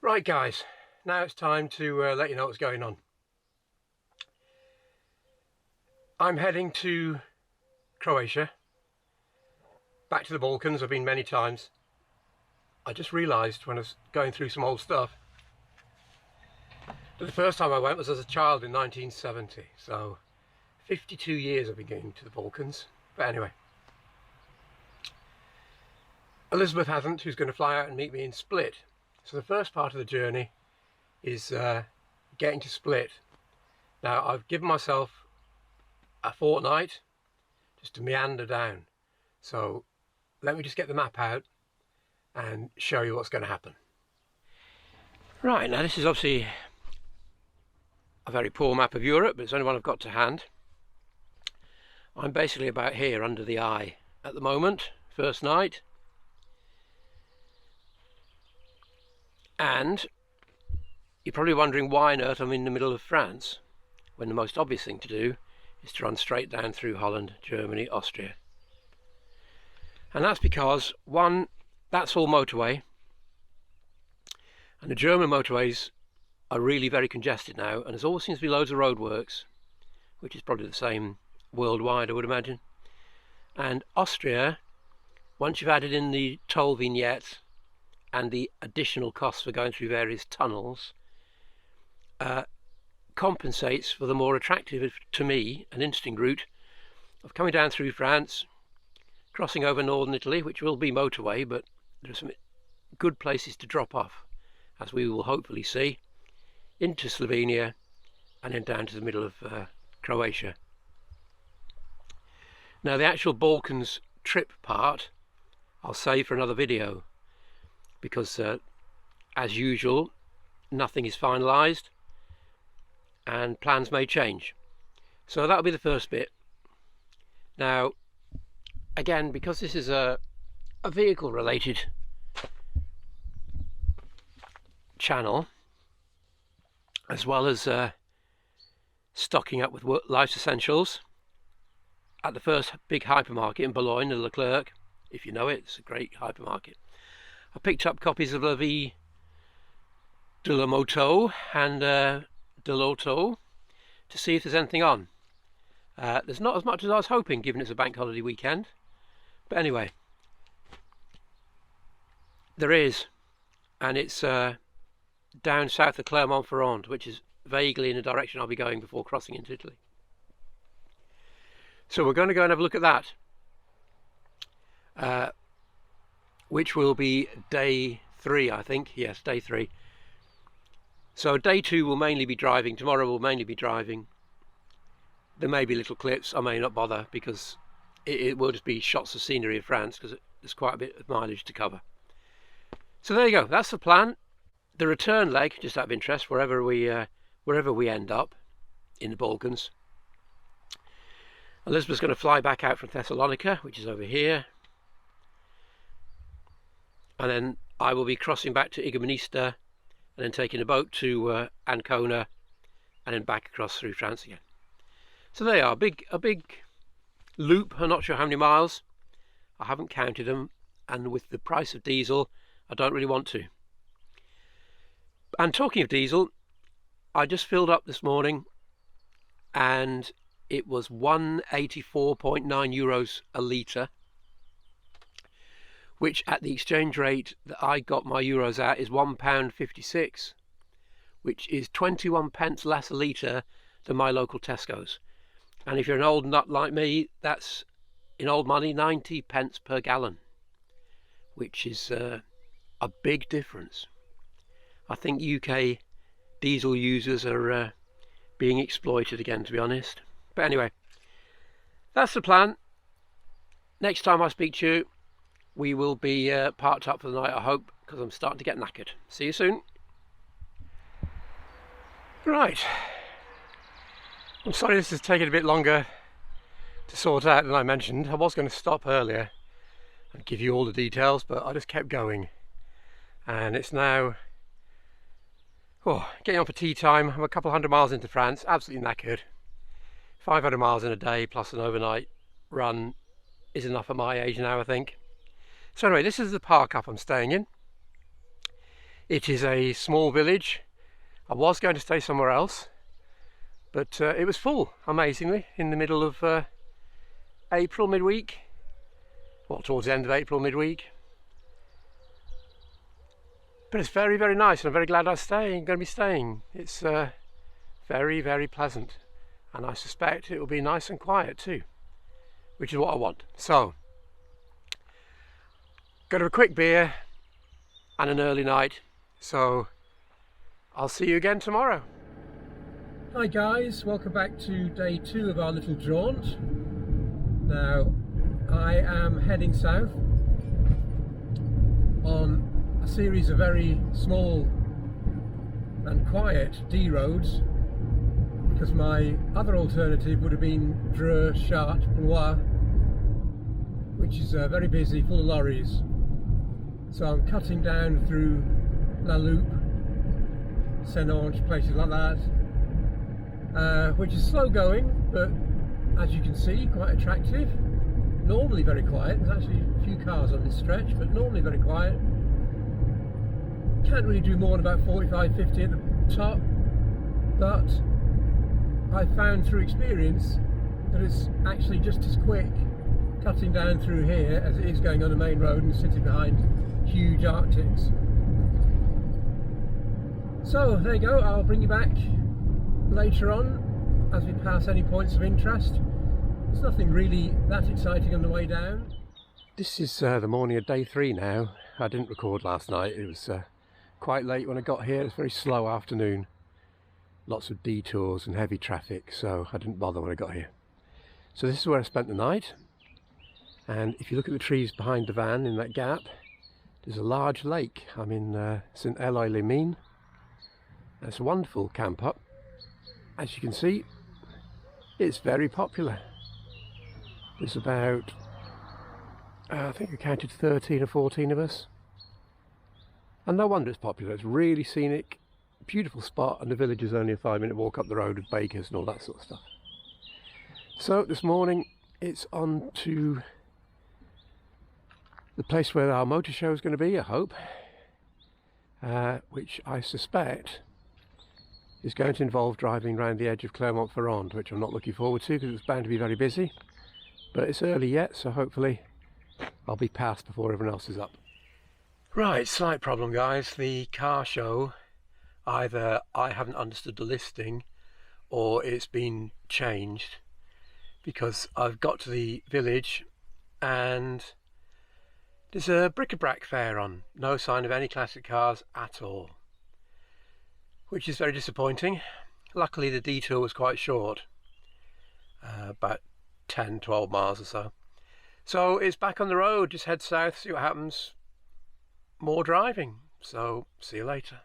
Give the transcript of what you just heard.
Right guys, now it's time to let you know what's going on. I'm heading to Croatia, back to the Balkans. I've been many times. I just realised when I was going through some old stuff that the first time I went was as a child in 1970, so 52 years I've been going to the Balkans. But anyway, Elizabeth hasn't, who's going to fly out and meet me in Split. So the first part of the journey is getting to Split. Now I've given myself a fortnight just to meander down. So let me just get the map out and show you what's going to happen. Right, now this is obviously a very poor map of Europe, but it's the only one I've got to hand. I'm basically about here under the eye at the moment, first night. And you're probably wondering why on earth I'm in the middle of France, when the most obvious thing to do is to run straight down through Holland, Germany, Austria. And that's because, one, that's all motorway, and the German motorways are really very congested now, and there always seems to be loads of roadworks, which is probably the same worldwide, I would imagine. And Austria, once you've added in the toll vignette and the additional costs for going through various tunnels, compensates for the more attractive, to me, and interesting route of coming down through France, crossing over northern Italy, which will be motorway, but there are some good places to drop off, as we will hopefully see, into Slovenia and then down to the middle of Croatia. Now the actual Balkans trip part I'll save for another video, because as usual nothing is finalised and plans may change. So that'll be the first bit. Now again, because this is a vehicle related channel, as well as stocking up with life's essentials at the first big hypermarket in Boulogne, the Leclerc, if you know it, it's a great hypermarket. I picked up copies of La Vie de la Moto and de l'Auto to see if there's anything on. There's not as much as I was hoping, given it's a bank holiday weekend, but anyway, there is, and it's down south of Clermont-Ferrand, which is vaguely in the direction I'll be going before crossing into Italy. So we're going to go and have a look at that, which will be day 3, I think. Yes, day 3. So day 2 will mainly be driving. Tomorrow will mainly be driving. There may be little clips. I may not bother, because it will just be shots of scenery of France, because there's quite a bit of mileage to cover. So there you go. That's the plan. The return leg, just out of interest, wherever we end up in the Balkans, Elizabeth's going to fly back out from Thessalonica, which is over here, and then I will be crossing back to Igoumenista and then taking a boat to Ancona and then back across through France again. So they are a big loop. I'm not sure how many miles, I haven't counted them, and with the price of diesel I don't really want to. And talking of diesel, I just filled up this morning and it was 184.9 euros a litre, which at the exchange rate that I got my euros at is £1.56, which is 21 pence less a litre than my local Tesco's. And if you're an old nut like me, that's, in old money, 90 pence per gallon, which is a big difference. I think UK diesel users are being exploited again, to be honest. But anyway, that's the plan. Next time I speak to you, we will be parked up for the night, I hope, because I'm starting to get knackered. See you soon. Right. I'm sorry this is taking a bit longer to sort out than I mentioned. I was going to stop earlier and give you all the details, but I just kept going. And it's now getting on for tea time. I'm a couple hundred miles into France, absolutely knackered. 500 miles in a day plus an overnight run is enough at my age now, I think. So anyway, this is the park up I'm staying in. It is a small village. I was going to stay somewhere else, but it was full, amazingly, in the middle of April, midweek. Well, towards the end of April, midweek. But it's very, very nice, and I'm very glad I'm going to be staying. It's very, very pleasant, and I suspect it will be nice and quiet too, which is what I want. So, go to a quick beer and an early night. So, I'll see you again tomorrow. Hi guys, welcome back to day 2 of our little jaunt. Now, I am heading south on a series of very small and quiet D roads, because my other alternative would have been Dreux, Chartres, Blois, which is very busy, full of lorries. So I'm cutting down through La Loupe, Senonches, places like that, which is slow going, but as you can see, quite attractive. Normally very quiet. There's actually a few cars on this stretch, but normally very quiet. Can't really do more than about 45, 50 at the top, but I found through experience that it's actually just as quick cutting down through here as it is going on a main road and sitting behind huge Arctics. So there you go, I'll bring you back later on as we pass any points of interest. There's nothing really that exciting on the way down. This is the morning of day 3 now. I didn't record last night. It was quite late when I got here. It was a very slow afternoon. Lots of detours and heavy traffic, so I didn't bother when I got here. So this is where I spent the night. And if you look at the trees behind the van in that gap, there's a large lake. I'm in St Eloy-les-Mines. It's a wonderful camp up. As you can see, it's very popular. There's about, I think I counted 13 or 14 of us. And no wonder it's popular. It's really scenic, beautiful spot, and the village is only a 5-minute walk up the road with bakers and all that sort of stuff. So this morning it's on to the place where our motor show is going to be, I hope, which I suspect is going to involve driving around the edge of Clermont-Ferrand, which I'm not looking forward to because it's bound to be very busy. But it's early yet, so hopefully I'll be past before everyone else is up. Right, slight problem guys. The car show, either I haven't understood the listing or it's been changed, because I've got to the village and there's a bric-a-brac fair on. No sign of any classic cars at all, which is very disappointing. Luckily the detour was quite short, about 10-12 miles or so. So it's back on the road, just head south, see what happens. More driving, so see you later.